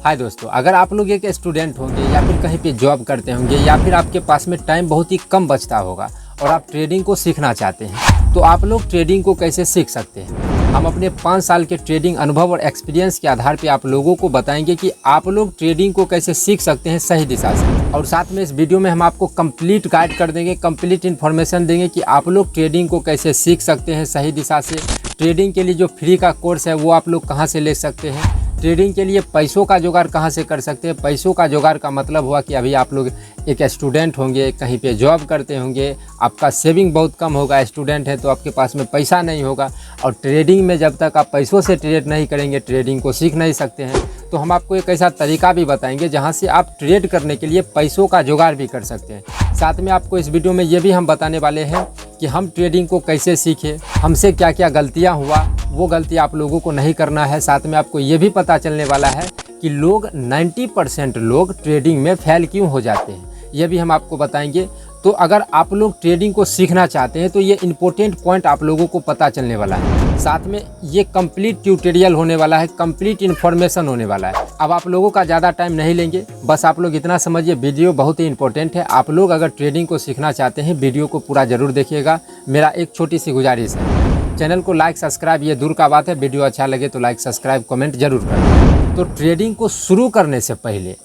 हाय दोस्तों, अगर आप लोग एक स्टूडेंट होंगे या फिर कहीं पे जॉब करते होंगे या फिर आपके पास में टाइम बहुत ही कम बचता होगा और आप ट्रेडिंग को सीखना चाहते हैं, तो आप लोग ट्रेडिंग को कैसे सीख सकते हैं। हम अपने 5 साल के ट्रेडिंग अनुभव और एक्सपीरियंस के आधार पे आप लोगों को बताएंगे कि आप लोग ट्रेडिंग को कैसे सीख सकते हैं सही दिशा से। और साथ में इस वीडियो में हम आपको कंप्लीट गाइड कर देंगे, कंप्लीट इन्फॉर्मेशन देंगे कि आप लोग ट्रेडिंग को कैसे सीख सकते हैं सही दिशा से। ट्रेडिंग के लिए जो फ्री का कोर्स है वो आप लोग कहाँ से ले सकते हैं। ट्रेडिंग के लिए पैसों का जुगाड़ कहाँ से कर सकते हैं। पैसों का जुगाड़ का मतलब हुआ कि अभी आप लोग एक स्टूडेंट होंगे, कहीं पे जॉब करते होंगे, आपका सेविंग बहुत कम होगा, स्टूडेंट है तो आपके पास में पैसा नहीं होगा। और ट्रेडिंग में जब तक आप पैसों से ट्रेड नहीं करेंगे, ट्रेडिंग को सीख नहीं सकते हैं। तो हम आपको एक ऐसा तरीका भी बताएंगे जहाँ से आप ट्रेड करने के लिए पैसों का जुगाड़ भी कर सकते हैं। साथ में आपको इस वीडियो में ये भी हम बताने वाले हैं कि हम ट्रेडिंग को कैसे सीखें, हमसे क्या क्या गलतियाँ हुआ, वो गलती आप लोगों को नहीं करना है। साथ में आपको ये भी पता चलने वाला है कि लोग 90% लोग ट्रेडिंग में फेल क्यों हो जाते हैं, ये भी हम आपको बताएंगे। तो अगर आप लोग ट्रेडिंग को सीखना चाहते हैं तो ये इम्पोर्टेंट पॉइंट आप लोगों को पता चलने वाला है। साथ में ये कंप्लीट ट्यूटोरियल होने वाला है, कंप्लीट इन्फॉर्मेशन होने वाला है। अब आप लोगों का ज़्यादा टाइम नहीं लेंगे, बस आप लोग इतना समझिए, वीडियो बहुत ही इंपॉर्टेंट है। आप लोग अगर ट्रेडिंग को सीखना चाहते हैं वीडियो को पूरा ज़रूर देखिएगा। मेरा एक छोटी सी गुजारिश है, चैनल को लाइक सब्सक्राइब ये दूर का बात है, वीडियो अच्छा लगे तो लाइक सब्सक्राइब कमेंट जरूर करें। तो ट्रेडिंग को शुरू करने से पहले,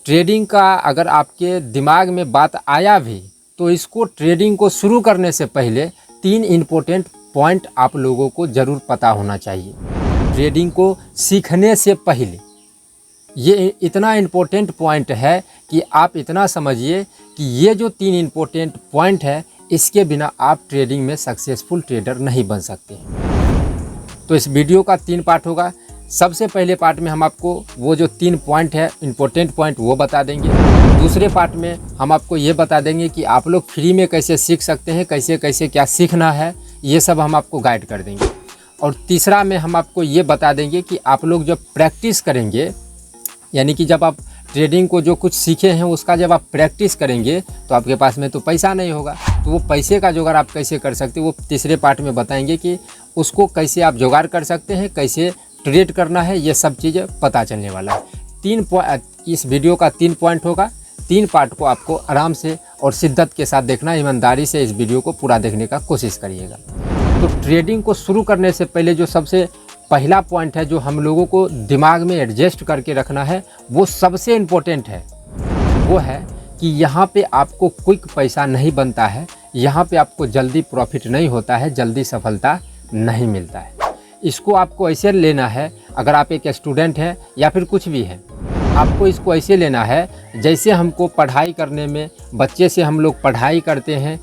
ट्रेडिंग का अगर आपके दिमाग में बात आया भी तो इसको ट्रेडिंग को शुरू करने से पहले 3 इम्पोर्टेंट पॉइंट आप लोगों को ज़रूर पता होना चाहिए। ट्रेडिंग को सीखने से पहले ये इतना इम्पोर्टेंट पॉइंट है कि आप इतना समझिए कि ये जो 3 इम्पोर्टेंट पॉइंट है, इसके बिना आप ट्रेडिंग में सक्सेसफुल ट्रेडर नहीं बन सकते। तो इस वीडियो का 3 पार्ट होगा। सबसे पहले पार्ट में हम आपको वो जो 3 पॉइंट है, इम्पोर्टेंट पॉइंट, वो बता देंगे। दूसरे पार्ट में हम आपको ये बता देंगे कि आप लोग फ्री में कैसे सीख सकते हैं, कैसे कैसे क्या सीखना है, ये सब हम आपको गाइड कर देंगे। और तीसरा में हम आपको ये बता देंगे कि आप लोग जब प्रैक्टिस करेंगे, यानी कि जब आप ट्रेडिंग को जो कुछ सीखे हैं उसका जब आप प्रैक्टिस करेंगे तो आपके पास में तो पैसा नहीं होगा, तो वो पैसे का जुगाड़ आप कैसे कर सकते हैं, वो तीसरे पार्ट में बताएंगे कि उसको कैसे आप जुगाड़ कर सकते हैं, कैसे ट्रेड करना है, ये सब चीज़ें पता चलने वाला है। इस वीडियो का 3 पॉइंट होगा। 3 पार्ट को आपको आराम से और शिद्दत के साथ देखना, ईमानदारी से इस वीडियो को पूरा देखने का कोशिश करिएगा। तो ट्रेडिंग को शुरू करने से पहले जो सबसे पहला पॉइंट है जो हम लोगों को दिमाग में एडजस्ट करके रखना है, वो सबसे इम्पोर्टेंट है। वो है कि यहाँ पे आपको क्विक पैसा नहीं बनता है, यहाँ पे आपको जल्दी प्रॉफिट नहीं होता है, जल्दी सफलता नहीं मिलता है। इसको आपको ऐसे लेना है, अगर आप एक स्टूडेंट हैं या फिर कुछ भी है, आपको इसको ऐसे लेना है जैसे हमको पढ़ाई करने में, बच्चे से हम लोग पढ़ाई करते हैं,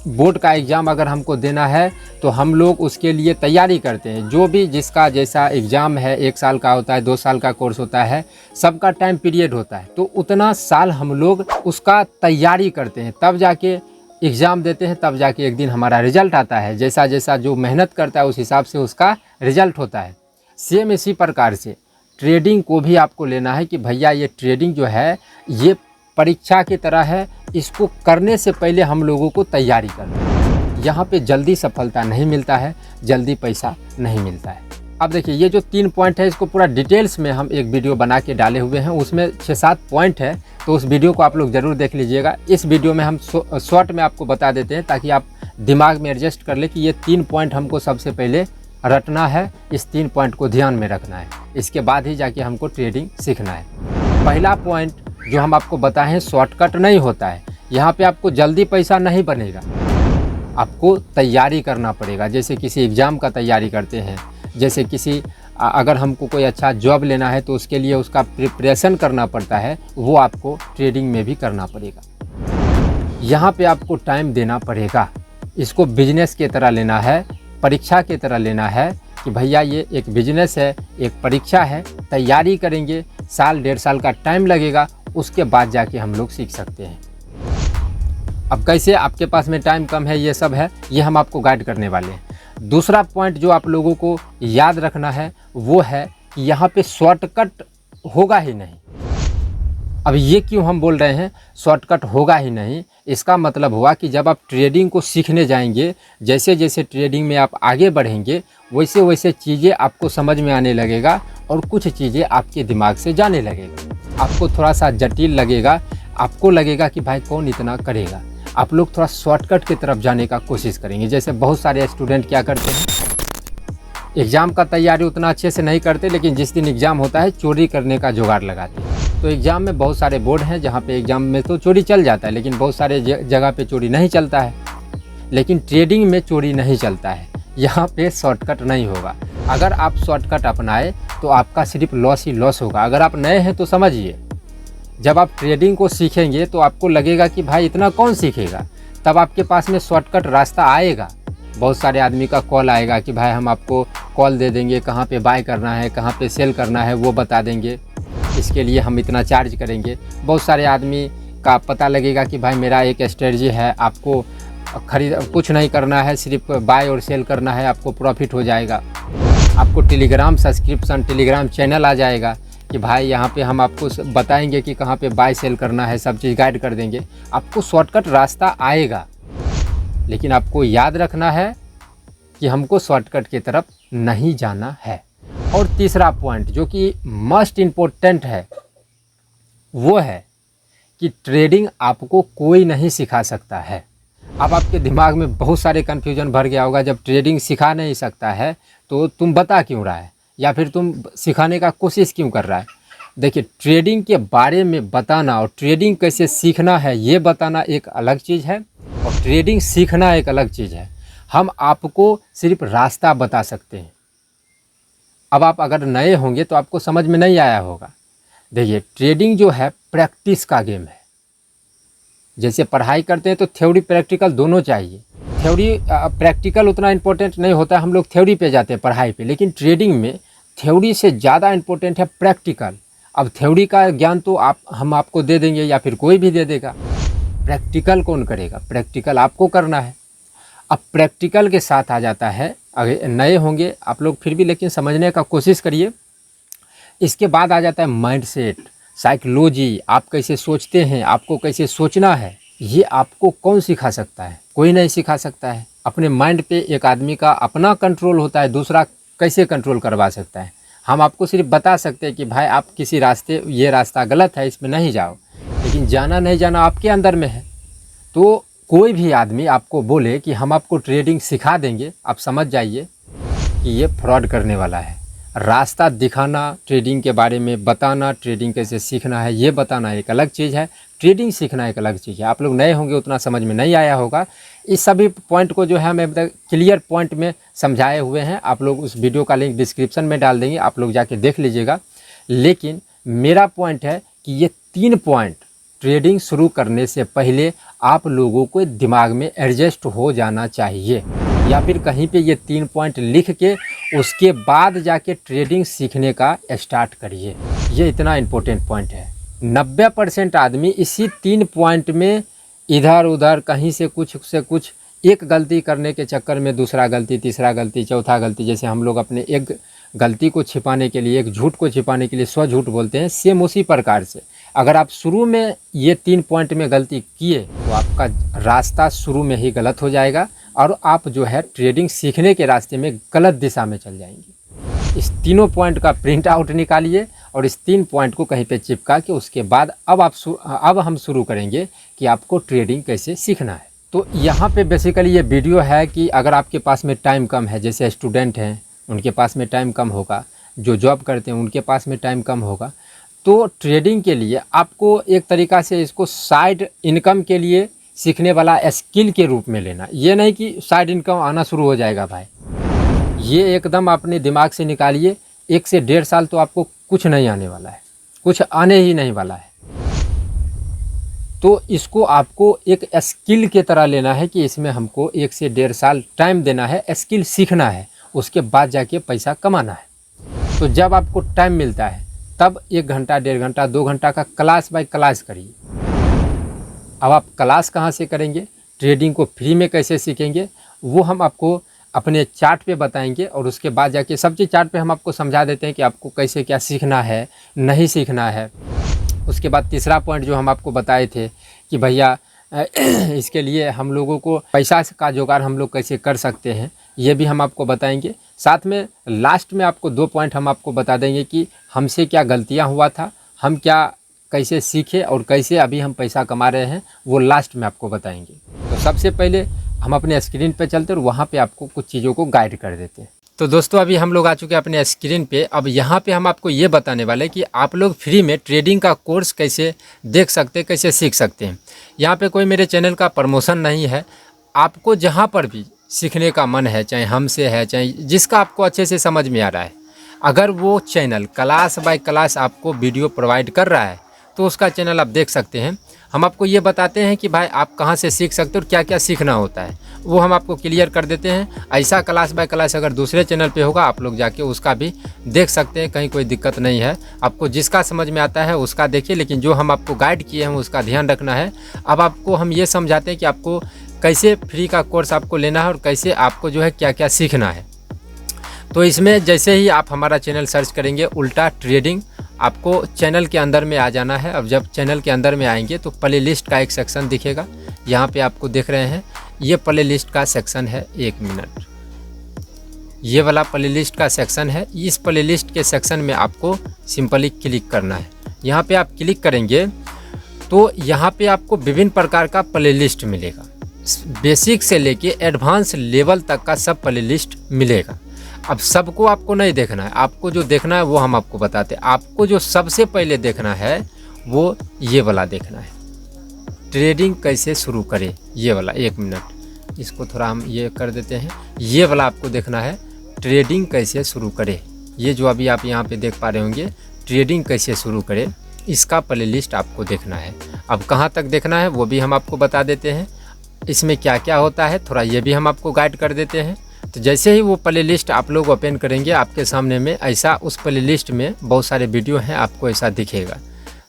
बोर्ड का एग्ज़ाम अगर हमको देना है तो हम लोग उसके लिए तैयारी करते हैं। जो भी जिसका जैसा एग्ज़ाम है, 1 साल का होता है, 2 साल का कोर्स होता है, सबका टाइम पीरियड होता है, तो उतना साल हम लोग उसका तैयारी करते हैं, तब जाके एग्ज़ाम देते हैं, तब जाके एक दिन हमारा रिज़ल्ट आता है। जैसा जैसा जो मेहनत करता है उस हिसाब से उसका रिज़ल्ट होता है। सेम इसी प्रकार से ट्रेडिंग को भी आपको लेना है कि भैया ये ट्रेडिंग जो है ये परीक्षा की तरह है, इसको करने से पहले हम लोगों को तैयारी करना है। यहाँ पे जल्दी सफलता नहीं मिलता है, जल्दी पैसा नहीं मिलता है। अब देखिए, ये जो 3 पॉइंट है इसको पूरा डिटेल्स में हम एक वीडियो बना के डाले हुए हैं, उसमें 6-7 पॉइंट है, तो उस वीडियो को आप लोग ज़रूर देख लीजिएगा। इस वीडियो में हम शॉर्ट में आपको बता देते हैं ताकि आप दिमाग में एडजस्ट कर ले कि ये 3 पॉइंट हमको सबसे पहले रटना है, इस 3 पॉइंट को ध्यान में रखना है, इसके बाद ही जाके हमको ट्रेडिंग सीखना है। पहला पॉइंट जो हम आपको बताएं, शॉर्टकट नहीं होता है, यहाँ पे आपको जल्दी पैसा नहीं बनेगा, आपको तैयारी करना पड़ेगा। जैसे किसी एग्ज़ाम का तैयारी करते हैं, जैसे किसी अगर हमको कोई अच्छा जॉब लेना है तो उसके लिए उसका प्रिपरेशन करना पड़ता है, वो आपको ट्रेडिंग में भी करना पड़ेगा। यहाँ पे आपको टाइम देना पड़ेगा, इसको बिजनेस की तरह लेना है, परीक्षा की तरह लेना है कि भैया ये एक बिजनेस है, एक परीक्षा है, तैयारी करेंगे, 1-1.5 साल का टाइम लगेगा, उसके बाद जाके हम लोग सीख सकते हैं। अब कैसे, आपके पास में टाइम कम है, ये सब है, ये हम आपको गाइड करने वाले हैं। दूसरा पॉइंट जो आप लोगों को याद रखना है वो है कि यहाँ पे शॉर्टकट होगा ही नहीं। अब ये क्यों हम बोल रहे हैं शॉर्टकट होगा ही नहीं, इसका मतलब हुआ कि जब आप ट्रेडिंग को सीखने जाएंगे, जैसे जैसे ट्रेडिंग में आप आगे बढ़ेंगे, वैसे वैसे चीज़ें आपको समझ में आने लगेगा और कुछ चीज़ें आपके दिमाग से जाने लगेगा। आपको थोड़ा सा जटिल लगेगा, आपको लगेगा कि भाई कौन इतना करेगा। आप लोग थोड़ा शॉर्टकट की तरफ जाने का कोशिश करेंगे। जैसे बहुत सारे स्टूडेंट क्या करते हैं, एग्ज़ाम का तैयारी उतना अच्छे से नहीं करते, लेकिन जिस दिन एग्ज़ाम होता है चोरी करने का जुगाड़ लगाते हैं। तो एग्ज़ाम में बहुत सारे बोर्ड हैं जहाँ पे एग्ज़ाम में तो चोरी चल जाता है, लेकिन बहुत सारे जगह पे चोरी नहीं चलता है। लेकिन ट्रेडिंग में चोरी नहीं चलता है, यहाँ पे शॉर्टकट नहीं होगा। अगर आप शॉर्टकट अपनाए तो आपका सिर्फ लॉस ही लॉस होगा। अगर आप नए हैं तो समझिए, जब आप ट्रेडिंग को सीखेंगे तो आपको लगेगा कि भाई इतना कौन सीखेगा, तब आपके पास में शॉर्टकट रास्ता आएगा। बहुत सारे आदमी का कॉल आएगा कि भाई हम आपको कॉल दे देंगे, कहाँ पे बाय करना है, कहाँ पे सेल करना है वो बता देंगे, इसके लिए हम इतना चार्ज करेंगे। बहुत सारे आदमी का पता लगेगा कि भाई मेरा एक स्ट्रेटजी है, आपको कुछ नहीं करना है, सिर्फ बाय और सेल करना है, आपको प्रॉफिट हो जाएगा। आपको टेलीग्राम सब्सक्रिप्शन, टेलीग्राम चैनल आ जाएगा कि भाई यहाँ पे हम आपको बताएंगे कि कहाँ पे बाय सेल करना है, सब चीज़ गाइड कर देंगे। आपको शॉर्टकट रास्ता आएगा, लेकिन आपको याद रखना है कि हमको शॉर्टकट की तरफ नहीं जाना है। और तीसरा पॉइंट जो कि मस्ट इम्पोर्टेंट है वो है कि ट्रेडिंग आपको कोई नहीं सिखा सकता है। अब आपके दिमाग में बहुत सारे कन्फ्यूजन भर गया होगा, जब ट्रेडिंग सिखा नहीं सकता है तो तुम बता क्यों रहा है, या फिर तुम सिखाने का कोशिश क्यों कर रहा है। देखिए, ट्रेडिंग के बारे में बताना और ट्रेडिंग कैसे सीखना है ये बताना एक अलग चीज़ है, और ट्रेडिंग सीखना एक अलग चीज़ है। हम आपको सिर्फ रास्ता बता सकते हैं। अब आप अगर नए होंगे तो आपको समझ में नहीं आया होगा। देखिए, ट्रेडिंग जो है प्रैक्टिस का गेम है। जैसे पढ़ाई करते हैं तो थ्योरी प्रैक्टिकल दोनों चाहिए। थ्योरी प्रैक्टिकल उतना इम्पोर्टेंट नहीं होता, हम लोग थ्योरी पे जाते हैं पढ़ाई पे, लेकिन ट्रेडिंग में थ्योरी से ज़्यादा इम्पोर्टेंट है प्रैक्टिकल। अब थ्योरी का ज्ञान तो हम आपको दे देंगे या फिर कोई भी दे देगा, प्रैक्टिकल कौन करेगा? प्रैक्टिकल आपको करना है। अब प्रैक्टिकल के साथ आ जाता है, अगर नए होंगे आप लोग फिर भी, लेकिन समझने का कोशिश करिए। इसके बाद आ जाता है माइंडसेट, साइकोलॉजी, आप कैसे सोचते हैं, आपको कैसे सोचना है। ये आपको कौन सिखा सकता है? कोई नहीं सिखा सकता है। अपने माइंड पे एक आदमी का अपना कंट्रोल होता है, दूसरा कैसे कंट्रोल करवा सकता है? हम आपको सिर्फ बता सकते हैं कि भाई आप किसी रास्ते, ये रास्ता गलत है, इसमें नहीं जाओ, लेकिन जाना नहीं जाना आपके अंदर में है। तो कोई भी आदमी आपको बोले कि हम आपको ट्रेडिंग सिखा देंगे, आप समझ जाइए कि ये फ्रॉड करने वाला है। रास्ता दिखाना, ट्रेडिंग के बारे में बताना, ट्रेडिंग कैसे सीखना है ये बताना एक अलग चीज़ है, ट्रेडिंग सीखना एक अलग चीज़ है। आप लोग नए होंगे, उतना समझ में नहीं आया होगा। इस सभी पॉइंट को जो है हमें क्लियर पॉइंट में समझाए हुए हैं। आप लोग उस वीडियो का लिंक डिस्क्रिप्शन में डाल देंगे, आप लोग जाके देख लीजिएगा। लेकिन मेरा पॉइंट है कि ये 3 पॉइंट ट्रेडिंग शुरू करने से पहले आप लोगों को दिमाग में एडजस्ट हो जाना चाहिए, या फिर कहीं पे ये 3 पॉइंट लिख के उसके बाद जाके ट्रेडिंग सीखने का स्टार्ट करिए। ये इतना इम्पोर्टेंट पॉइंट है। 90% आदमी इसी 3 पॉइंट में इधर उधर कहीं से कुछ एक गलती करने के चक्कर में दूसरा गलती, तीसरा गलती, चौथा गलती, जैसे हम लोग अपने एक गलती को छिपाने के लिए, एक झूठ को छिपाने के लिए 100 झूठ बोलते हैं, सेम उसी प्रकार से अगर आप शुरू में ये 3 पॉइंट में गलती किए तो आपका रास्ता शुरू में ही गलत हो जाएगा और आप जो है ट्रेडिंग सीखने के रास्ते में गलत दिशा में चल जाएंगे। इस तीनों पॉइंट का प्रिंट आउट निकालिए और इस 3 पॉइंट को कहीं पे चिपका के उसके बाद अब हम शुरू करेंगे कि आपको ट्रेडिंग कैसे सीखना है। तो यहाँ पे बेसिकली ये वीडियो है कि अगर आपके पास में टाइम कम है, जैसे स्टूडेंट हैं उनके पास में टाइम कम होगा, जो जॉब करते हैं उनके पास में टाइम कम होगा, तो ट्रेडिंग के लिए आपको एक तरीक़ा से इसको साइड इनकम के लिए सीखने वाला स्किल के रूप में लेना। ये नहीं कि साइड इनकम आना शुरू हो जाएगा भाई, ये एकदम अपने दिमाग से निकालिए। 1 से 1.5 साल तो आपको कुछ नहीं आने वाला है, कुछ आने ही नहीं वाला है। तो इसको आपको एक स्किल के तरह लेना है कि इसमें हमको 1 से 1.5 साल टाइम देना है, स्किल सीखना है, उसके बाद जाके पैसा कमाना है। तो जब आपको टाइम मिलता है तब 1 घंटा, 1.5 घंटा, 2 घंटा का क्लास बाय क्लास करिए। अब आप क्लास कहाँ से करेंगे, ट्रेडिंग को फ्री में कैसे सीखेंगे, वो हम आपको अपने चार्ट पे बताएंगे और उसके बाद जाके सब चीज़ चार्ट पे हम आपको समझा देते हैं कि आपको कैसे क्या सीखना है, नहीं सीखना है। उसके बाद तीसरा पॉइंट जो हम आपको बताए थे कि भैया इसके लिए हम लोगों को पैसा का जुगाड़ हम लोग कैसे कर सकते हैं, ये भी हम आपको बताएंगे। साथ में लास्ट में आपको 2 पॉइंट हम आपको बता देंगे कि हमसे क्या गलतियाँ हुआ था, हम क्या कैसे सीखे और कैसे अभी हम पैसा कमा रहे हैं, वो लास्ट में आपको बताएंगे। तो सबसे पहले हम अपने स्क्रीन पे चलते हैं और वहाँ पे आपको कुछ चीज़ों को गाइड कर देते हैं। तो दोस्तों अभी हम लोग आ चुके हैं अपने स्क्रीन पे। अब यहाँ पे हम आपको ये बताने वाले हैं कि आप लोग फ्री में ट्रेडिंग का कोर्स कैसे देख सकते हैं, कैसे सीख सकते हैं। यहाँ पे कोई मेरे चैनल का प्रमोशन नहीं है। आपको जहाँ पर भी सीखने का मन है, चाहे हमसे है, चाहे जिसका आपको अच्छे से समझ में आ रहा है, अगर वो चैनल क्लास बाय क्लास आपको वीडियो प्रोवाइड कर रहा है तो उसका चैनल आप देख सकते हैं। हम आपको ये बताते हैं कि भाई आप कहाँ से सीख सकते हो और क्या क्या सीखना होता है, वो हम आपको क्लियर कर देते हैं। ऐसा क्लास बाय क्लास अगर दूसरे चैनल पे होगा, आप लोग जाके उसका भी देख सकते हैं, कहीं कोई दिक्कत नहीं है। आपको जिसका समझ में आता है उसका देखिए, लेकिन जो हम आपको गाइड किए हैं उसका ध्यान रखना है। अब आपको हम ये समझाते हैं कि आपको कैसे फ्री का कोर्स आपको लेना है और कैसे आपको जो है क्या क्या सीखना है। तो इसमें जैसे ही आप हमारा चैनल सर्च करेंगे उल्टा ट्रेडिंग, आपको चैनल के अंदर में आ जाना है। अब जब चैनल के अंदर में आएंगे तो प्ले लिस्ट का एक सेक्शन दिखेगा, यहाँ पे आपको देख रहे हैं, ये प्ले लिस्ट का सेक्शन है। 1 मिनट, ये वाला प्ले लिस्ट का सेक्शन है। इस प्ले लिस्ट के सेक्शन में आपको सिंपली क्लिक करना है। यहाँ पे आप क्लिक करेंगे तो यहाँ पे आपको विभिन्न प्रकार का प्ले लिस्ट मिलेगा, बेसिक से लेके एडवांस लेवल तक का सब प्ले लिस्ट मिलेगा। अब सबको आपको नहीं देखना है, आपको जो देखना है वो हम आपको बताते हैं। आपको जो सबसे पहले देखना है वो ये वाला देखना है, ट्रेडिंग कैसे शुरू करें, ये वाला। 1 मिनट, इसको थोड़ा हम ये कर देते हैं। ये वाला आपको देखना है, ट्रेडिंग कैसे शुरू करें। ये जो अभी आप यहाँ पे देख पा रहे होंगे, ट्रेडिंग कैसे शुरू करें, इसका प्ले लिस्ट आपको देखना है। अब कहाँ तक देखना है वो भी हम आपको बता देते हैं। इसमें क्या क्या होता है थोड़ा ये भी हम आपको गाइड कर देते हैं। तो जैसे ही वो प्ले लिस्ट आप लोग ओपन करेंगे, आपके सामने में ऐसा उस प्ले लिस्ट में बहुत सारे वीडियो हैं, आपको ऐसा दिखेगा।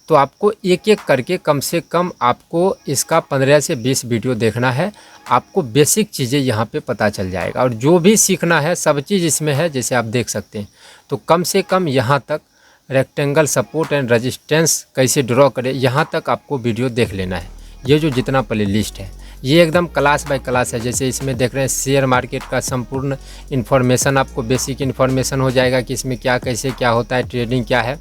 तो आपको एक एक करके कम से कम आपको इसका 15 से 20 वीडियो देखना है। आपको बेसिक चीज़ें यहाँ पे पता चल जाएगा और जो भी सीखना है सब चीज़ इसमें है, जैसे आप देख सकते हैं। तो कम से कम यहाँ तक रेक्टेंगल सपोर्ट एंड रेजिस्टेंस कैसे ड्रॉ करें, यहाँ तक आपको वीडियो देख लेना है। ये जो जितना प्ले लिस्ट है ये एकदम क्लास बाय क्लास है। जैसे इसमें देख रहे हैं शेयर मार्केट का संपूर्ण इन्फॉर्मेशन, आपको बेसिक इन्फॉर्मेशन हो जाएगा कि इसमें क्या कैसे क्या होता है, ट्रेडिंग क्या है।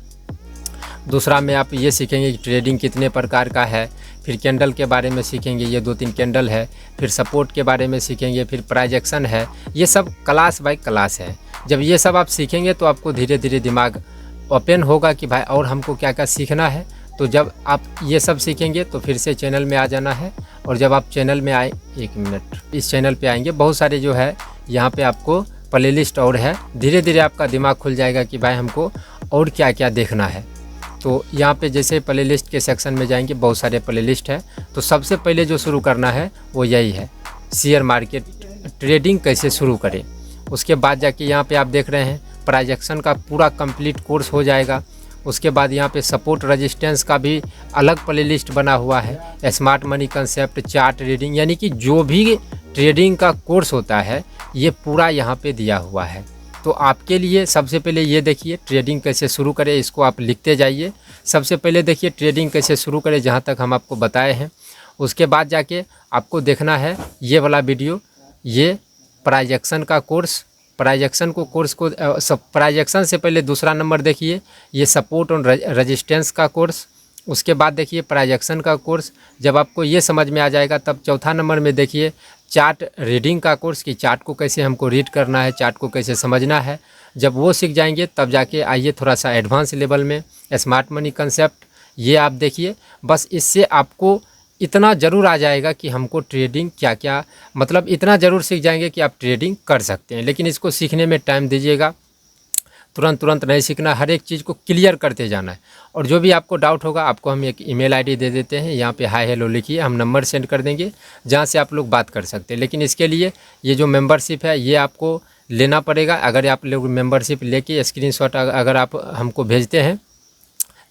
दूसरा में आप ये सीखेंगे कि ट्रेडिंग कितने प्रकार का है। फिर कैंडल के बारे में सीखेंगे, ये 2-3 कैंडल है। फिर सपोर्ट के बारे में सीखेंगे, फिर प्राइस एक्शन है। ये सब क्लास बाय क्लास है। जब ये सब आप सीखेंगे तो आपको धीरे धीरे दिमाग ओपन होगा कि भाई और हमको क्या क्या सीखना है। तो जब आप ये सब सीखेंगे तो फिर से चैनल में आ जाना है। और जब आप चैनल में आए, 1 मिनट, इस चैनल पे आएंगे, बहुत सारे जो है यहाँ पे आपको प्ले लिस्ट और है। धीरे धीरे आपका दिमाग खुल जाएगा कि भाई हमको और क्या क्या देखना है। तो यहाँ पे जैसे प्ले लिस्ट के सेक्शन में जाएंगे, बहुत सारे प्ले लिस्ट है। तो सबसे पहले जो शुरू करना है वो यही है, शेयर मार्केट ट्रेडिंग कैसे शुरू करें। उसके बाद जाके यहाँ पे आप देख रहे हैं प्राइस एक्शन का पूरा कंप्लीट कोर्स हो जाएगा। उसके बाद यहाँ पे सपोर्ट रेजिस्टेंस का भी अलग प्ले लिस्ट बना हुआ है। Smart money concept, chart reading, यानी कि जो भी ट्रेडिंग का कोर्स होता है ये पूरा यहाँ पे दिया हुआ है। तो आपके लिए सबसे पहले ये देखिए ट्रेडिंग कैसे शुरू करें, इसको आप लिखते जाइए। सबसे पहले देखिए ट्रेडिंग कैसे शुरू करें, जहाँ तक हम आपको बताए हैं। उसके बाद जाके आपको देखना है ये वाला वीडियो, ये प्राइस एक्शन का course. Price action price action से पहले दूसरा नंबर देखिए, ये सपोर्ट और रेजिस्टेंस का कोर्स। उसके बाद देखिए प्राइस एक्शन का कोर्स। जब आपको ये समझ में आ जाएगा तब चौथा नंबर में देखिए चार्ट रीडिंग का कोर्स, कि चार्ट को कैसे हमको रीड करना है, चार्ट को कैसे समझना है। जब वो सीख जाएंगे तब जाके आइए थोड़ा सा एडवांस लेवल में स्मार्ट मनी कंसेप्ट, ये आप देखिए। बस इससे आपको इतना ज़रूर आ जाएगा कि हमको ट्रेडिंग क्या क्या, मतलब इतना ज़रूर सीख जाएंगे कि आप ट्रेडिंग कर सकते हैं। लेकिन इसको सीखने में टाइम दीजिएगा, तुरंत नहीं सीखना, हर एक चीज़ को क्लियर करते जाना है। और जो भी आपको डाउट होगा आपको हम एक ईमेल आईडी दे देते हैं, यहाँ पे हाय हेलो लिखिए, हम नंबर सेंड कर देंगे जहाँ से आप लोग बात कर सकते हैं। लेकिन इसके लिए ये जो मेंबरशिप है ये आपको लेना पड़ेगा। अगर आप लोग मेंबरशिप लेके स्क्रीनशॉट अगर आप हमको भेजते हैं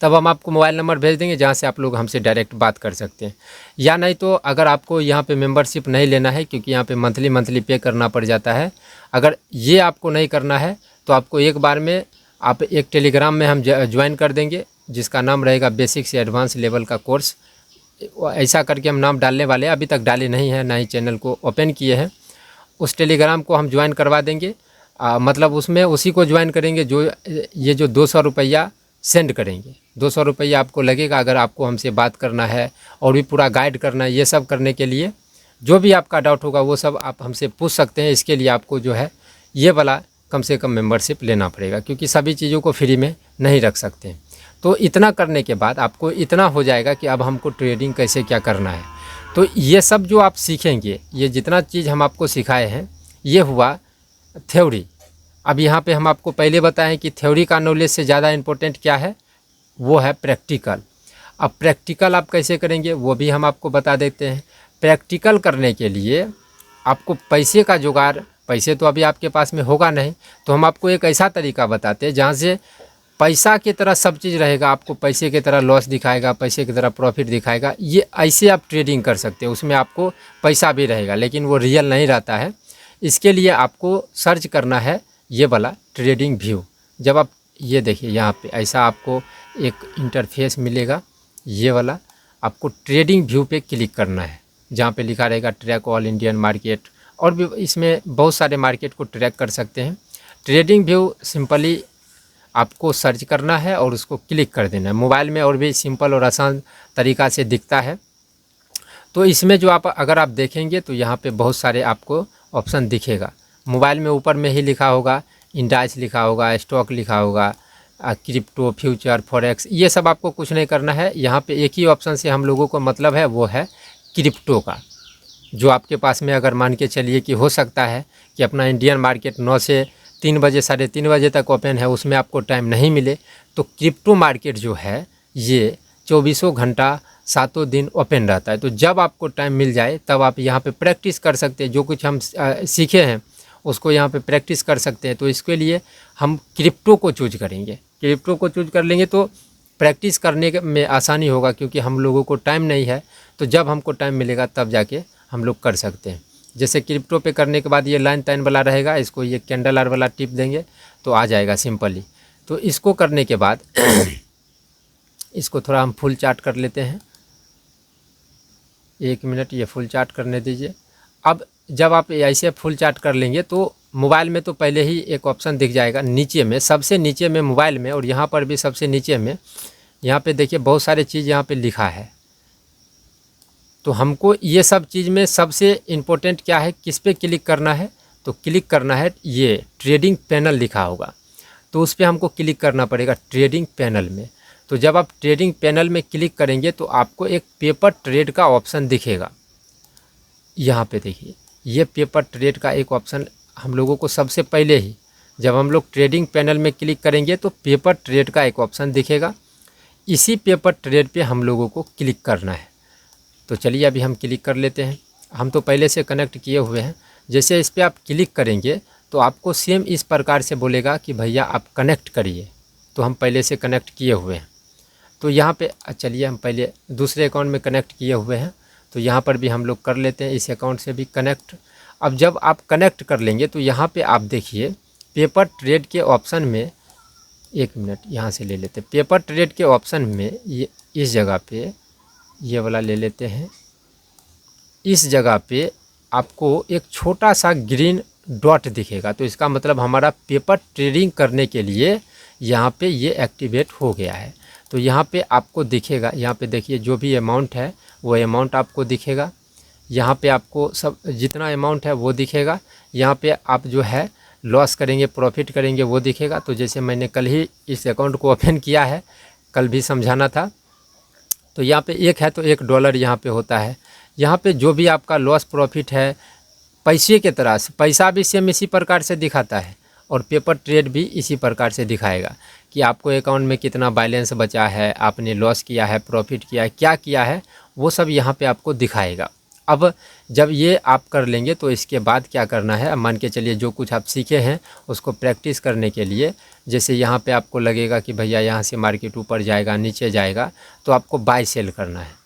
तब हम आपको मोबाइल नंबर भेज देंगे जहाँ से आप लोग हमसे डायरेक्ट बात कर सकते हैं। या नहीं तो अगर आपको यहाँ पे मेंबरशिप नहीं लेना है, क्योंकि यहाँ पे मंथली पे करना पड़ जाता है, अगर ये आपको नहीं करना है तो आपको एक बार में आप एक टेलीग्राम में हम ज्वाइन कर देंगे, जिसका नाम रहेगा बेसिक से एडवांस लेवल का कोर्स। ऐसा करके हम नाम डालने वाले हैं, अभी तक डाले नहीं हैं, ना ही चैनल को ओपन किए हैं। उस टेलीग्राम को हम ज्वाइन करवा देंगे। मतलब उसमें उसी को ज्वाइन करेंगे जो ये जो 200 रुपया सेंड करेंगे। 200 रुपया आपको लगेगा अगर आपको हमसे बात करना है और भी पूरा गाइड करना है। ये सब करने के लिए जो भी आपका डाउट होगा वो सब आप हमसे पूछ सकते हैं। इसके लिए आपको जो है ये वाला कम से कम मेंबरशिप लेना पड़ेगा, क्योंकि सभी चीज़ों को फ्री में नहीं रख सकते हैं। तो इतना करने के बाद आपको इतना हो जाएगा कि अब हमको ट्रेडिंग कैसे क्या करना है। तो ये सब जो आप सीखेंगे, ये जितना चीज़ हम आपको सिखाए हैं ये हुआ थ्योरी। अब यहाँ पे हम आपको पहले बताएं कि थ्योरी का नॉलेज से ज़्यादा इम्पोर्टेंट क्या है, वो है प्रैक्टिकल। अब प्रैक्टिकल आप कैसे करेंगे वो भी हम आपको बता देते हैं। प्रैक्टिकल करने के लिए आपको पैसे का जुगाड़, पैसे तो अभी आपके पास में होगा नहीं, तो हम आपको एक ऐसा तरीका बताते हैं जहाँ से पैसा की तरह सब चीज़ रहेगा, आपको पैसे की तरह लॉस दिखाएगा, पैसे की तरह प्रॉफिट दिखाएगा। ये ऐसे आप ट्रेडिंग कर सकते हैं, उसमें आपको पैसा भी रहेगा लेकिन वो रियल नहीं रहता है। इसके लिए आपको सर्च करना है ये वाला ट्रेडिंग व्यू। जब आप ये देखिए यहाँ पे ऐसा आपको एक इंटरफेस मिलेगा, ये वाला आपको ट्रेडिंग व्यू पे क्लिक करना है, जहाँ पे लिखा रहेगा ट्रैक ऑल इंडियन मार्केट, और भी इसमें बहुत सारे मार्केट को ट्रैक कर सकते हैं। ट्रेडिंग व्यू सिंपली आपको सर्च करना है और उसको क्लिक कर देना है। मोबाइल में और भी सिंपल और आसान तरीक़ा से दिखता है। तो इसमें जो अगर आप देखेंगे तो यहाँ पे बहुत सारे आपको ऑप्शन दिखेगा। मोबाइल में ऊपर में ही लिखा होगा इंडाइस, लिखा होगा स्टॉक, लिखा होगा क्रिप्टो, फ्यूचर, फॉरेक्स, ये सब आपको कुछ नहीं करना है। यहाँ पे एक ही ऑप्शन से हम लोगों को मतलब है, वो है क्रिप्टो का। जो आपके पास में अगर मान के चलिए कि हो सकता है कि अपना इंडियन मार्केट 9 से 3 बजे, 3:30 बजे तक ओपन है, उसमें आपको टाइम नहीं मिले, तो क्रिप्टो मार्केट जो है ये 24 घंटा 7 दिन ओपन रहता है। तो जब आपको टाइम मिल जाए तब आप यहाँ पे प्रैक्टिस कर सकते हैं। जो कुछ हम सीखे हैं उसको यहाँ पे प्रैक्टिस कर सकते हैं। तो इसके लिए हम क्रिप्टो को चूज करेंगे। क्रिप्टो को चूज कर लेंगे तो प्रैक्टिस करने में आसानी होगा, क्योंकि हम लोगों को टाइम नहीं है। तो जब हमको टाइम मिलेगा तब जाके हम लोग कर सकते हैं। जैसे क्रिप्टो पे करने के बाद ये लाइन ताइन वाला रहेगा, इसको ये कैंडल आर वाला टिप देंगे तो आ जाएगा सिंपली। तो इसको करने के बाद इसको थोड़ा हम फुल चार्ट कर लेते हैं। 1 मिनट ये फुल चार्ट करने दीजिए। अब जब आप ऐसे फुल चार्ट कर लेंगे तो मोबाइल में तो पहले ही एक ऑप्शन दिख जाएगा नीचे में, सबसे नीचे में मोबाइल में, और यहाँ पर भी सबसे नीचे में, यहाँ पे देखिए बहुत सारे चीज़ यहाँ पे लिखा है। तो हमको ये सब चीज़ में सबसे इम्पोर्टेंट क्या है, किस पे क्लिक करना है, तो क्लिक करना है ये ट्रेडिंग पैनल लिखा होगा, तो उस पर हमको क्लिक करना पड़ेगा ट्रेडिंग पैनल में। तो जब आप ट्रेडिंग पैनल में क्लिक करेंगे तो आपको एक पेपर ट्रेड का ऑप्शन दिखेगा। यहाँ पे देखिए ये पेपर ट्रेड का एक ऑप्शन हम लोगों को सबसे पहले ही, जब हम लोग ट्रेडिंग पैनल में क्लिक करेंगे तो पेपर ट्रेड का एक ऑप्शन दिखेगा। इसी पेपर ट्रेड पे हम लोगों को क्लिक करना है। तो चलिए अभी हम क्लिक कर लेते हैं। हम तो पहले से कनेक्ट किए हुए हैं। जैसे इस पर आप क्लिक करेंगे तो आपको सेम इस प्रकार से बोलेगा कि भैया आप कनेक्ट करिए। तो हम पहले से कनेक्ट किए हुए हैं। तो यहाँ पे चलिए हम पहले दूसरे अकाउंट में कनेक्ट किए हुए हैं, तो यहाँ पर भी हम लोग कर लेते हैं, इस अकाउंट से भी कनेक्ट। अब जब आप कनेक्ट कर लेंगे तो यहाँ पे आप देखिए पेपर ट्रेड के ऑप्शन में, 1 मिनट यहाँ से ले लेते हैं, पेपर ट्रेड के ऑप्शन में ये इस जगह पे ये वाला ले लेते हैं। इस जगह पे आपको एक छोटा सा ग्रीन डॉट दिखेगा, तो इसका मतलब हमारा पेपर ट्रेडिंग करने के लिए यहाँ पे ये एक्टिवेट हो गया है। तो यहाँ पे आपको दिखेगा, यहाँ पे देखिए जो भी अमाउंट है वो अमाउंट आपको दिखेगा। यहाँ पे आपको सब जितना अमाउंट है वो दिखेगा। यहाँ पे आप जो है लॉस करेंगे प्रॉफिट करेंगे वो दिखेगा। तो जैसे मैंने कल ही इस अकाउंट को ओपन किया है, कल भी समझाना था, तो यहाँ पे 1 है तो $1 यहाँ पे होता है। यहाँ पे जो भी आपका लॉस प्रॉफिट है पैसे के तरह से, पैसा भी सेम इसी प्रकार से दिखाता है और पेपर ट्रेड भी इसी प्रकार से दिखाएगा कि आपको अकाउंट में कितना बैलेंस बचा है, आपने लॉस किया है, प्रॉफिट किया है, क्या किया है, वो सब यहाँ पे आपको दिखाएगा। अब जब ये आप कर लेंगे तो इसके बाद क्या करना है, अब मान के चलिए जो कुछ आप सीखे हैं उसको प्रैक्टिस करने के लिए, जैसे यहाँ पे आपको लगेगा कि भैया यहाँ से मार्केट ऊपर जाएगा नीचे जाएगा, तो आपको बाय सेल करना है।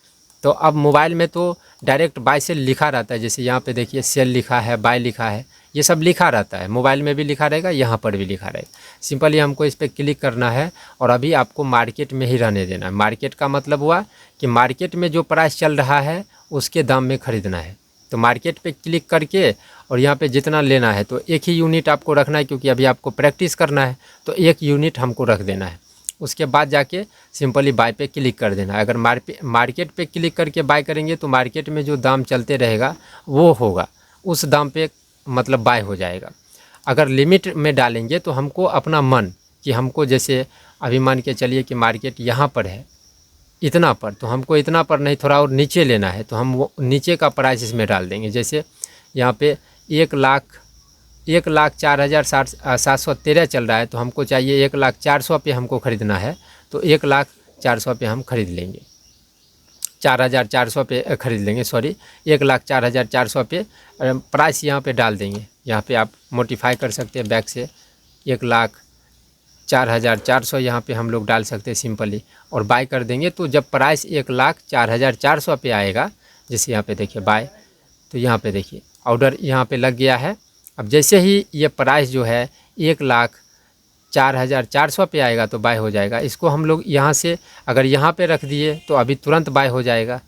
तो अब मोबाइल में तो डायरेक्ट बाय सेल लिखा रहता है, जैसे यहाँ पे देखिए सेल लिखा है, बाय लिखा है, ये सब लिखा रहता है। मोबाइल में भी लिखा रहेगा, यहाँ पर भी लिखा रहेगा। सिंपली हमको इस पर क्लिक करना है और अभी आपको मार्केट में ही रहने देना है। मार्केट का मतलब हुआ कि मार्केट में जो प्राइस चल रहा है उसके दाम में ख़रीदना है। तो मार्केट पे क्लिक करके और यहाँ पे जितना लेना है तो एक ही यूनिट आपको रखना है, क्योंकि अभी आपको प्रैक्टिस करना है तो एक यूनिट हमको रख देना है। उसके बाद जाके सिंपली बाय पे क्लिक कर देना है। अगर मार्केट पे क्लिक करके बाय करेंगे तो मार्केट में जो दाम चलते रहेगा वो होगा, उस दाम पे मतलब बाय हो जाएगा। अगर लिमिट में डालेंगे तो हमको अपना मन कि हमको जैसे अभी मान के चलिए कि मार्केट यहाँ पर है इतना पर, तो हमको इतना पर नहीं थोड़ा और नीचे लेना है, तो हम वो नीचे का प्राइस इसमें डाल देंगे। जैसे यहाँ पे 1,04,713 चल रहा है, तो हमको चाहिए 1,04,000 पे हमको ख़रीदना है, तो 1,04,000 पे हम ख़रीद लेंगे, 4,400 पे ख़रीद लेंगे, सॉरी 1,04,400 पे प्राइस यहाँ पे डाल देंगे। यहाँ पे आप मोडिफाई कर सकते हैं बैक से, 1,04,400 यहाँ पे हम लोग डाल सकते हैं सिंपली और बाय कर देंगे। तो जब प्राइस 1,04,400 पे आएगा, जैसे यहाँ पे देखिए बाय, तो यहाँ पे देखिए ऑर्डर यहाँ पे लग गया है। अब जैसे ही ये प्राइस जो है 1,04,400 पे आएगा तो बाय हो जाएगा। इसको हम लोग यहाँ से अगर यहाँ पे रख दिए तो अभी तुरंत बाय हो जाएगा।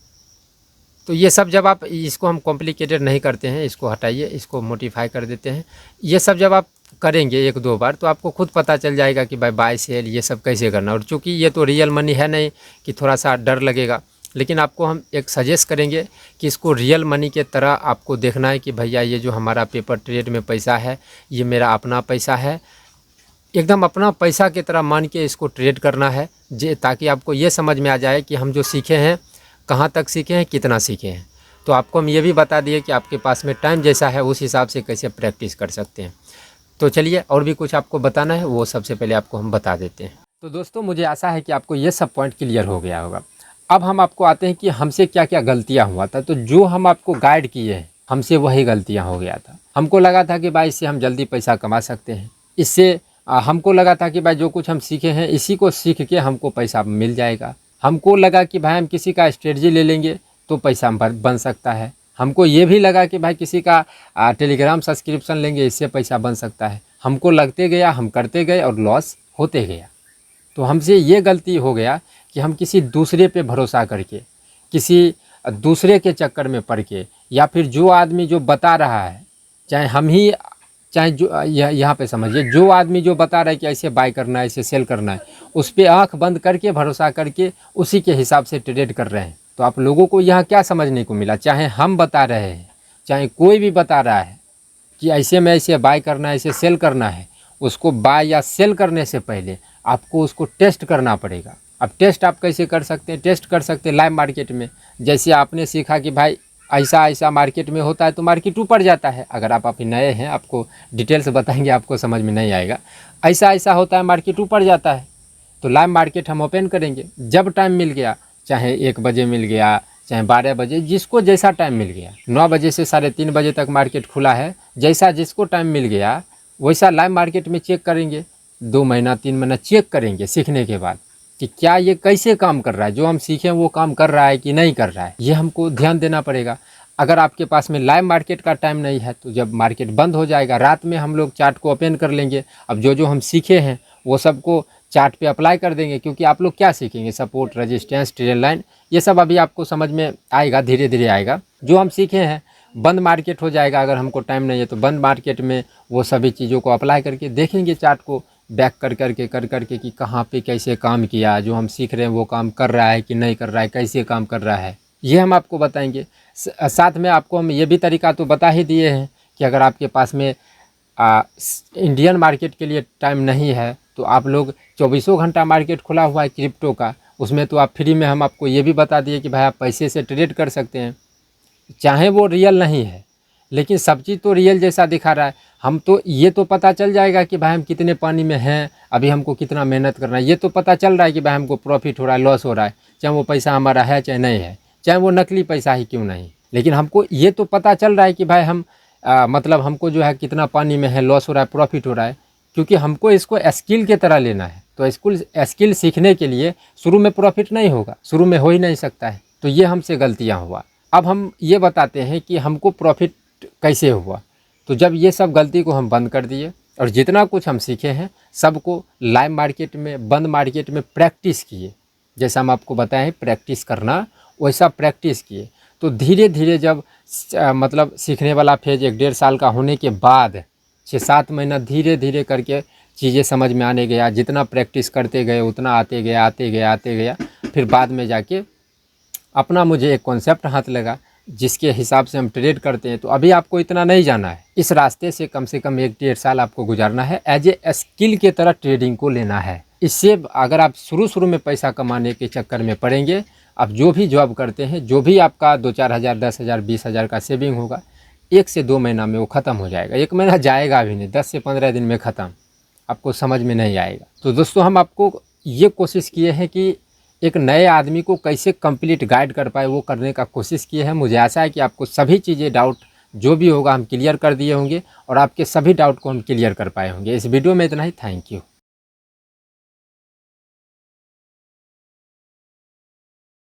तो ये सब जब आप इसको हम कॉम्प्लिकेटेड नहीं करते हैं, इसको हटाइए, इसको मोडिफाई कर देते हैं। ये सब जब आप करेंगे 1-2 बार तो आपको खुद पता चल जाएगा कि भाई बाय सेल ये सब कैसे करना। और चूँकि ये तो रियल मनी है नहीं कि थोड़ा सा डर लगेगा, लेकिन आपको हम एक सजेस्ट करेंगे कि इसको रियल मनी के तरह आपको देखना है कि भैया ये जो हमारा पेपर ट्रेड में पैसा है ये मेरा अपना पैसा है, एकदम अपना पैसा की तरह मान के इसको ट्रेड करना है, ताकि आपको ये समझ में आ जाए कि हम जो सीखे हैं कहाँ तक सीखे हैं, कितना सीखे हैं। तो आपको हम ये भी बता दिए कि आपके पास में टाइम जैसा है उस हिसाब से कैसे प्रैक्टिस कर सकते हैं। तो चलिए और भी कुछ आपको बताना है वो सबसे पहले आपको हम बता देते हैं। तो दोस्तों मुझे आशा है कि आपको ये सब पॉइंट क्लियर हो गया होगा। अब हम आपको आते हैं कि हमसे क्या क्या गलतियाँ हुआ था। तो जो हम आपको गाइड किए हैं हमसे वही गलतियाँ हो गया था। हमको लगा था कि भाई इससे हम जल्दी पैसा कमा सकते हैं, इससे हमको लगा था कि भाई जो कुछ हम सीखे हैं इसी को सीख के हमको पैसा मिल जाएगा। हमको लगा कि भाई हम किसी का स्ट्रेटजी ले लेंगे तो पैसा बन सकता है। हमको ये भी लगा कि भाई किसी का टेलीग्राम सब्सक्रिप्शन लेंगे इससे पैसा बन सकता है। हमको लगते गया, हम करते गए और लॉस होते गया। तो हमसे ये गलती हो गया कि हम किसी दूसरे पे भरोसा करके, किसी दूसरे के चक्कर में पड़ के, या फिर जो आदमी जो बता रहा है, चाहे जो यहाँ पे समझिए, जो आदमी जो बता रहा है कि ऐसे बाय करना है, ऐसे सेल करना है, उस पर आँख बंद करके भरोसा करके उसी के हिसाब से ट्रेड कर रहे हैं। तो आप लोगों को यहाँ क्या समझने को मिला, चाहे हम बता रहे हैं चाहे कोई भी बता रहा है कि ऐसे में ऐसे बाय करना है, ऐसे सेल करना है, उसको बाय या सेल करने से पहले आपको उसको टेस्ट करना पड़ेगा। अब टेस्ट आप कैसे कर सकते हैं, टेस्ट कर सकते हैं लाइव मार्केट में। जैसे आपने सीखा कि भाई ऐसा ऐसा मार्केट में होता है तो मार्केट ऊपर जाता है। अगर आप अभी नए हैं, आपको डिटेल्स बताएंगे आपको समझ में नहीं आएगा। ऐसा ऐसा होता है मार्केट ऊपर जाता है, तो लाइव मार्केट हम ओपन करेंगे जब टाइम मिल गया, चाहे 1 बजे मिल गया, चाहे 12 बजे, जिसको जैसा टाइम मिल गया। 9 बजे से 3:30 बजे तक मार्केट खुला है, जैसा जिसको टाइम मिल गया वैसा लाइव मार्केट में चेक करेंगे। 2 महीना 3 महीना चेक करेंगे सीखने के बाद कि क्या ये कैसे काम कर रहा है, जो हम सीखें वो काम कर रहा है कि नहीं कर रहा है, ये हमको ध्यान देना पड़ेगा। अगर आपके पास में लाइव मार्केट का टाइम नहीं है तो जब मार्केट बंद हो जाएगा रात में हम लोग चार्ट को ओपन कर लेंगे। अब जो जो हम सीखे हैं वो सबको चार्ट पे अप्लाई कर देंगे, क्योंकि आप लोग क्या सीखेंगे, सपोर्ट, रेजिस्टेंस, ट्रेंड लाइन, ये सब अभी आपको समझ में आएगा, धीरे धीरे आएगा। जो हम सीखे हैं बंद मार्केट हो जाएगा, अगर हमको टाइम नहीं है तो बंद मार्केट में वो सभी चीज़ों को अप्लाई करके देखेंगे, चार्ट को बैक कर करके कि कहाँ पे कैसे काम किया, जो हम सीख रहे हैं वो काम कर रहा है कि नहीं कर रहा है, कैसे काम कर रहा है, ये हम आपको बताएंगे। साथ में आपको हम ये भी तरीका तो बता ही दिए हैं कि अगर आपके पास में इंडियन मार्केट के लिए टाइम नहीं है तो आप लोग 24 घंटा मार्केट खुला हुआ है क्रिप्टो का, उसमें तो आप फ्री में हम आपको ये भी बता दिए कि भाई आप पैसे से ट्रेड कर सकते हैं। चाहे वो रियल नहीं है लेकिन सब चीज़ तो रियल जैसा दिखा रहा है। हम तो ये तो पता चल जाएगा कि भाई हम कितने पानी में हैं, अभी हमको कितना मेहनत करना है, ये तो पता चल रहा है कि भाई हमको प्रॉफिट हो रहा है, लॉस हो रहा है, चाहे वो पैसा हमारा है चाहे नहीं है, चाहे वो नकली पैसा ही क्यों नहीं, लेकिन हमको ये तो पता चल रहा है कि भाई हम मतलब हमको जो है कितना पानी में है, लॉस हो रहा है, प्रॉफिट हो रहा है, क्योंकि हमको इसको स्किल के तरह लेना है। तो स्किल सीखने के लिए शुरू में प्रॉफिट नहीं होगा, शुरू में हो ही नहीं सकता है। तो ये हमसे गलतियाँ हुआ। अब हम ये बताते हैं कि हमको प्रॉफिट कैसे हुआ। तो जब ये सब गलती को हम बंद कर दिए और जितना कुछ हम सीखे हैं सबको लाइव मार्केट में, बंद मार्केट में प्रैक्टिस किए, जैसा हम आपको बताएं प्रैक्टिस करना वैसा प्रैक्टिस किए, तो धीरे धीरे जब मतलब सीखने वाला फेज 1-1.5 साल का होने के बाद 6-7 महीना धीरे धीरे करके चीज़ें समझ में आने गया, जितना प्रैक्टिस करते गए उतना आते गया, फिर बाद में जाके अपना मुझे एक कॉन्सेप्ट हाथ लगा जिसके हिसाब से हम ट्रेड करते हैं। तो अभी आपको इतना नहीं जाना है, इस रास्ते से कम 1-1.5 साल आपको गुजारना है, एज ए स्किल के तरह ट्रेडिंग को लेना है। इससे अगर आप शुरू में पैसा कमाने के चक्कर में पड़ेंगे, आप जो भी जॉब करते हैं, जो भी आपका 2-4 हज़ार, 10 हज़ार, 20 हज़ार का सेविंग होगा, 1 से 2 महीना में वो ख़त्म हो जाएगा। 1 महीना जाएगा भी नहीं, 10 से 15 दिन में ख़त्म, आपको समझ में नहीं आएगा। तो दोस्तों, हम आपको ये कोशिश किए हैं कि एक नए आदमी को कैसे कंप्लीट गाइड कर पाए, वो करने का कोशिश किए हैं। मुझे आशा है कि आपको सभी चीज़ें, डाउट जो भी होगा हम क्लियर कर दिए होंगे और आपके सभी डाउट को हम क्लियर कर पाए होंगे। इस वीडियो में इतना ही। Thank you.